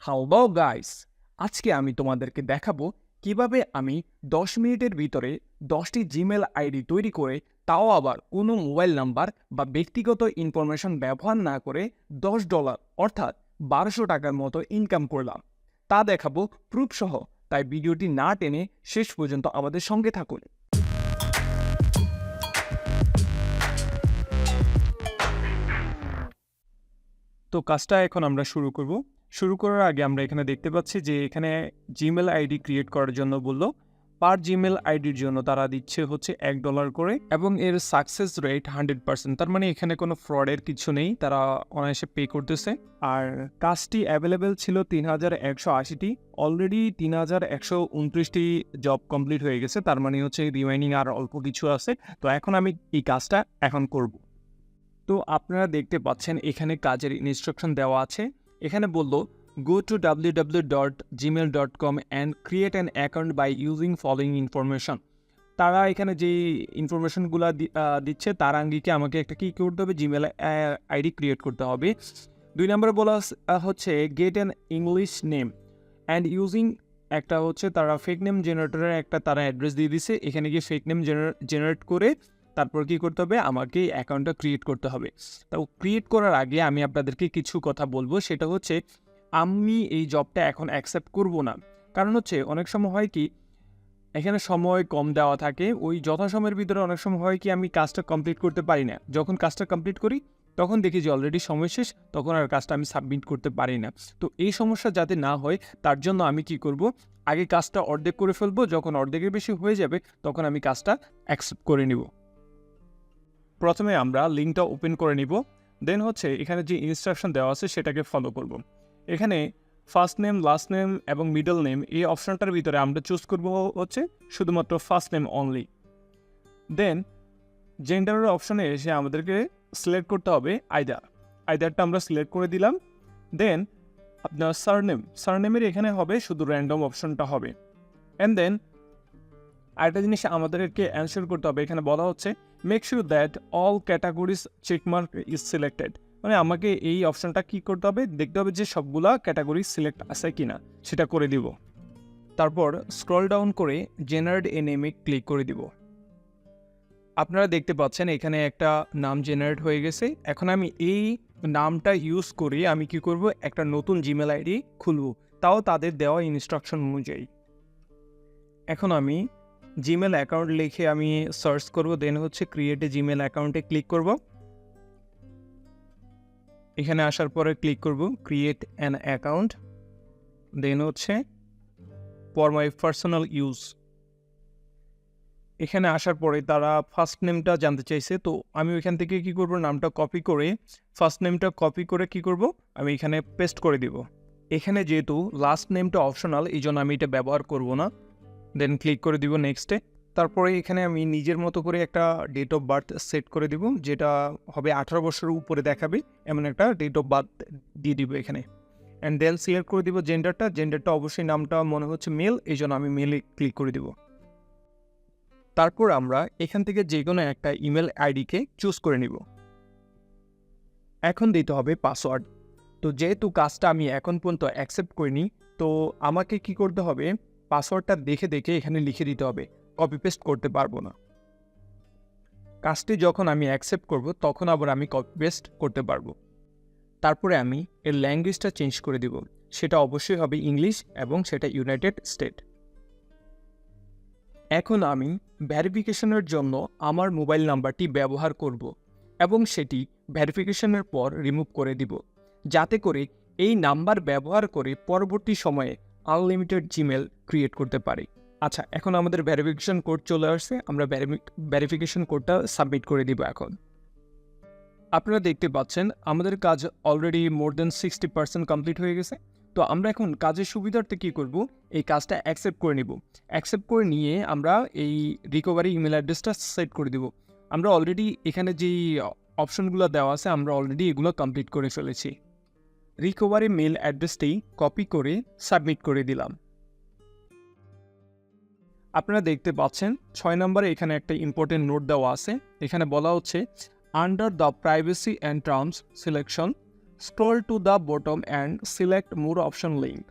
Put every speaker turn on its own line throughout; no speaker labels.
Hello guys, আজকে আমি তোমাদেরকে দেখাবো কিভাবে আমি 10 মিনিটের ভিতরে 10টি জিমেল আইডি তৈরি করে তাও আবার কোনো মোবাইল নাম্বার বা ব্যক্তিগত ইনফরমেশন ব্যবহার না করে $10 অর্থাৎ 1200 টাকার মতো ইনকাম করলাম। তা দেখাবো প্রুফ সহ, তাই ভিডিওটি না টেনে শেষ পর্যন্ত আমাদের সঙ্গে থাকুন। তো কাজটা এখন আমরা শুরু করব। শুরু করার আগে আমরা এখানে দেখতে পাচ্ছি যে এখানে জিমেল আইডি ক্রিয়েট করার জন্য বললো পার জিমেল আইডির জন্য তারা দিচ্ছে হচ্ছে $1 করে এবং এর সাকসেস রেট 100%। তার মানে এখানে কোনো ফ্রডের কিছু নেই, তারা অনায়াসে পে করতেছে। আর কাজটি অ্যাভেলেবেল ছিল 3180টি, অলরেডি 3129টি জব কমপ্লিট হয়ে গেছে। তার মানে হচ্ছে রিমাইনিং আর অল্প কিছু আছে। তো এখন আমি এই কাজটা এখন করব। তো আপনারা দেখতে পাচ্ছেন এখানে কাজের ইনস্ট্রাকশন দেওয়া আছে। এখানে বললো go to www.gmail.com and create an account by using following information। তারা এখানে যে ইনফরমেশনগুলো দিচ্ছে তার আঙ্গিকে আমাকে একটা কী করতে হবে, জিমেল আইডি ক্রিয়েট করতে হবে। 2 নম্বরে বলা হচ্ছে get an English name and using একটা হচ্ছে তারা ফেক নেম জেনারেটরের একটা তারা অ্যাড্রেস দিয়ে দিছে। এখানে গিয়ে ফেক নেম জেনারেট করে তারপর কি করতে হবে, আমাকে এই অ্যাকাউন্টটা ক্রিয়েট করতে হবে। তো ক্রিয়েট করার আগে আমি আপনাদেরকে কিছু কথা বলবো, সেটা হচ্ছে আমি এই জবটা এখন অ্যাকসেপ্ট করব না। কারণ হচ্ছে অনেক সময় হয় কি, এখানে সময় কম দেওয়া থাকে, ওই যথাসময়ের ভিতরে অনেক সময় হয় কি আমি কাজটা কমপ্লিট করতে পারি না। যখন কাজটা কমপ্লিট করি তখন দেখি যে অলরেডি সময় শেষ, তখন আর কাজটা আমি সাবমিট করতে পারি না। তো এই সমস্যা যাতে না হয় তার জন্য আমি কি করব, আগে কাজটা অর্ধেক করে ফেলবো, যখন অর্ধেকের বেশি হয়ে যাবে তখন আমি কাজটা অ্যাকসেপ্ট করে নিব। প্রথমে আমরা লিঙ্কটা ওপেন করে নিব, দেন হচ্ছে এখানে যে ইনস্ট্রাকশন দেওয়া আছে সেটাকে ফলো করব। এখানে ফার্স্ট নেম, লাস্ট নেম এবং মিডল নেম এই অপশনটার ভিতরে আমরা চুজ করব হচ্ছে শুধুমাত্র ফার্স্ট নেম অনলি। দেন জেন্ডারের অপশনে এসে আমাদেরকে সিলেক্ট করতে হবে আইদারটা আমরা সিলেক্ট করে দিলাম। দেন আপনার সারনেমের এখানে হবে শুধু র্যান্ডম অপশনটা হবে। অ্যান্ড দেন আরেকটা জিনিস আমাদেরকে অ্যানসার করতে হবে, এখানে বলা হচ্ছে make sure that all categories checkmark is selected. মানে আমাকে এই অপশনটা কি করতে হবে, দেখতে হবে যে সবগুলা ক্যাটাগরি সিলেক্ট আছে কিনা, সেটা করে দিব। তারপর স্ক্রল ডাউন করে জেনারেট এ নেমে ক্লিক করে দিব। আপনারা দেখতে পাচ্ছেন এখানে একটা নাম জেনারেট হয়ে গেছে। এখন আমি এই নামটা ইউজ করে আমি কি করব, একটা নতুন জিমেল আইডি খুলব, তাও তাদের দেওয়া ইনস্ট্রাকশন অনুযায়ী। এখন আমি জিমেল অ্যাকাউন্ট লিখে আমি সার্চ করব, দেন হচ্ছে ক্রিয়েট এ জিমেল অ্যাকাউন্টে ক্লিক করব। এখানে আসার পরে ক্লিক করব ক্রিয়েট অ্যান অ্যাকাউন্ট, দেন হচ্ছে ফর মাই পার্সোনাল ইউজ। এখানে আসার পরে তারা ফার্স্ট নেমটা জানতে চাইছে, তো আমি ওইখান থেকে কি করব, নামটা কপি করে ফার্স্ট নেমটা কপি করে কি করব, আমি এখানে পেস্ট করে দিব। এখানে যেহেতু লাস্ট নেমটা অপশনাল, এই জন্য আমি এটা ব্যবহার করব না। দেন ক্লিক করে দিব নেক্সটে। তারপরে এখানে আমি নিজের মতো করে একটা ডেট অফ বার্থ সেট করে দিব, যেটা হবে 18 বছরের উপরে দেখাবে এমন একটা ডেট অফ বার্থ দিয়ে দিব এখানে। অ্যান্ড দেন সিলেক্ট করে দিব জেন্ডারটা অবশ্যই নামটা মনে হচ্ছে মেল, এই জন্য আমি মেলে ক্লিক করে দিব। তারপর আমরা এখান থেকে যে কোনো একটা ইমেল আইডিকে চুজ করে নিব। এখন দিতে হবে পাসওয়ার্ড। তো যেহেতু কাজটা আমি এখন পর্যন্ত অ্যাকসেপ্ট করিনি, তো আমাকে কি করতে হবে, পাসওয়ার্ডটা দেখে দেখে এখানে লিখে দিতে হবে, কপি পেস্ট করতে পারবো না। কাজটি যখন আমি অ্যাকসেপ্ট করব তখন আবার আমি কপি পেস্ট করতে পারবো। তারপরে আমি এর ল্যাঙ্গুয়েজটা চেঞ্জ করে দিব, সেটা অবশ্যই হবে ইংলিশ এবং সেটা ইউনাইটেড স্টেট। এখন আমি ভেরিফিকেশনের জন্য আমার মোবাইল নাম্বারটি ব্যবহার করব এবং সেটি ভেরিফিকেশনের পর রিমুভ করে দিব, যাতে করে এই নাম্বার ব্যবহার করে পরবর্তী সময়ে আনলিমিটেড জিমেল ক্রিয়েট করতে পারি। আচ্ছা, এখন আমাদের ভেরিফিকেশন কোড চলে আসছে, আমরা ভেরিফিকেশন কোডটা সাবমিট করে দিব। এখন আপনারা দেখতে পাচ্ছেন আমাদের কাজ অলরেডি মোর দেন 60% কমপ্লিট হয়ে গেছে। তো আমরা এখন কাজের সুবিধার্থে কী করব, এই কাজটা অ্যাকসেপ্ট করে নিব। অ্যাকসেপ্ট করে নিয়ে আমরা এই রিকভারি ইমেল অ্যাড্রেসটা সেট করে দিব। আমরা অলরেডি এখানে যেই অপশনগুলো দেওয়া আছে আমরা অলরেডি এগুলো কমপ্লিট করে ফেলেছি। রিকভারি মেল অ্যাড্রেসটি কপি করে সাবমিট করে দিলাম। আপনারা দেখতে পাচ্ছেন 6 নম্বরে এখানে একটা ইম্পর্টেন্ট নোট দেওয়া আছে। এখানে বলা হচ্ছে under the privacy and terms selection Scroll to the bottom and select more option link.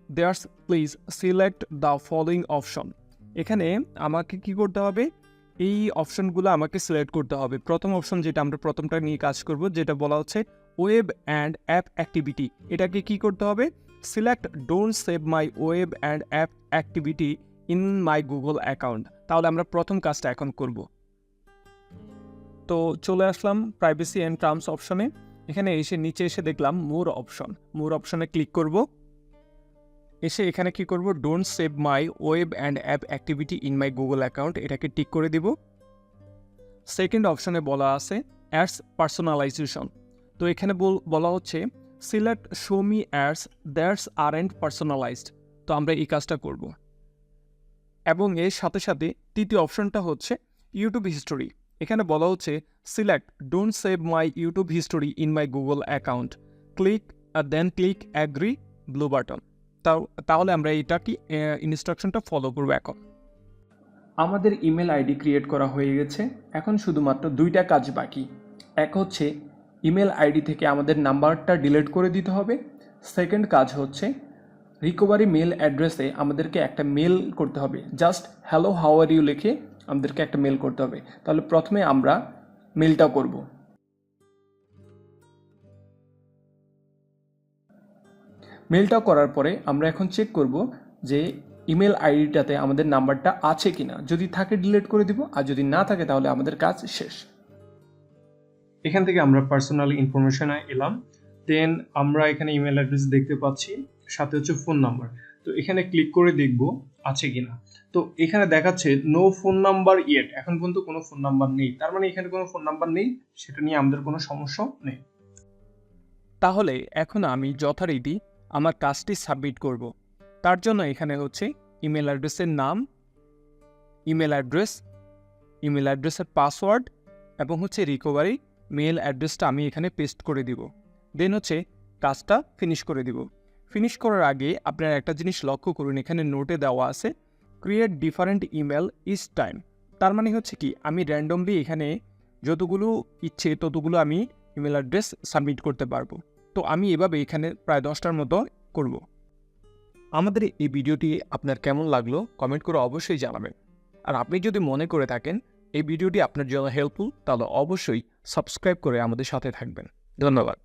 There's please select the following option. এখানে আমাকে কি করতে হবে, এই অপশনগুলো আমাকে সিলেক্ট করতে হবে। প্রথম অপশন যেটা, আমরা প্রথমটা নিয়ে কাজ করব, যেটা বলা হচ্ছে ওয়েব অ্যান্ড অ্যাপ অ্যাক্টিভিটি। এটাকে কি করতে হবে, select don't save my web and app activity in my Google account. তাহলে আমরা প্রথম কাজটা এখন করব। তো চলে আসলাম প্রাইভেসি অ্যান্ড টার্মস অপশনে। এখানে এসে নিচে এসে দেখলাম মোর অপশন, মোর অপশনে ক্লিক করব। এসে এখানে কি করব, don't save my web and app activity in my Google account, এটাকে টিক করে দিব। সেকেন্ড অপশনে বলা আছে অ্যাডস পার্সোনালাইজেশন। তো এখানে বলা হচ্ছে select show me ads that's aren't personalized. তো আমরা এই কাজটা করব। এবং এর সাথে সাথে তৃতীয় অপশনটা হচ্ছে ইউটিউব হিস্টোরি। এখানে বলা হচ্ছে select don't save my YouTube history in my Google account, click then click agree blue button. তাহলে আমরা এটা কি ইনস্ট্রাকশনটা ফলো করবো। এখন আমাদের ইমেল আইডি ক্রিয়েট করা হয়ে গেছে। এখন শুধুমাত্র দুইটা কাজ বাকি। এক হচ্ছে ইমেল আইডি থেকে আমাদের নাম্বারটা ডিলিট করে দিতে হবে। সেকেন্ড কাজ হচ্ছে রিকভারি মেল অ্যাড্রেসে আমাদেরকে একটা মেল করতে হবে। Just hello how are you লিখে আমাদেরকে একটা মেল করতে হবে। তাহলে প্রথমে আমরা মেলটা করব। মেলটা করার পরে আমরা এখন চেক করব যে ইমেল আইডিটাতে আমাদের নাম্বারটা আছে কিনা। যদি থাকে ডিলিট করে দিব, আর যদি না থাকে তাহলে আমাদের কাজ শেষ। এখান থেকে আমরা পার্সোনাল ইনফরমেশনে এলাম। দেন আমরা এখানে ইমেল অ্যাড্রেস দেখতে পাচ্ছি, সাথে হচ্ছে ফোন নাম্বার। তো এখানে ক্লিক করে দেখব আছে কিনা। তো এখানে দেখাচ্ছে নো ফোন নাম্বার ইয়েট, এখন পর্যন্ত কোনো ফোন নাম্বার নেই। তার মানে এখানে কোনো ফোন নাম্বার নেই, সেটা নিয়ে আমাদের কোনো সমস্যা নেই। তাহলে এখন আমি যথারীতি আমার কাজটি সাবমিট করব। তার জন্য এখানে হচ্ছে ইমেল অ্যাড্রেসের নাম, ইমেল অ্যাড্রেসের পাসওয়ার্ড এবং হচ্ছে রিকভারি মেল অ্যাড্রেসটা আমি এখানে পেস্ট করে দিব। দেন হচ্ছে কাজটা ফিনিশ করে দিব। ফিনিশ করার আগে আপনারা একটা জিনিস লক্ষ্য করুন, এখানে নোটে দেওয়া আছে create different email each time. তার মানে হচ্ছে কি, আমি র্যান্ডমলি এখানে যতগুলো ইচ্ছে ততগুলো আমি ইমেল অ্যাড্রেস সাবমিট করতে পারবো। তো আমি এভাবে এখানে প্রায় 10টার মতো করব। আমাদের এই ভিডিওটি আপনার কেমন লাগলো কমেন্ট করে অবশ্যই জানাবেন। আর আপনি যদি মনে করে থাকেন এই ভিডিওটি আপনার জন্য হেল্পফুল, তাহলে অবশ্যই সাবস্ক্রাইব করে আমাদের সাথে থাকবেন। ধন্যবাদ।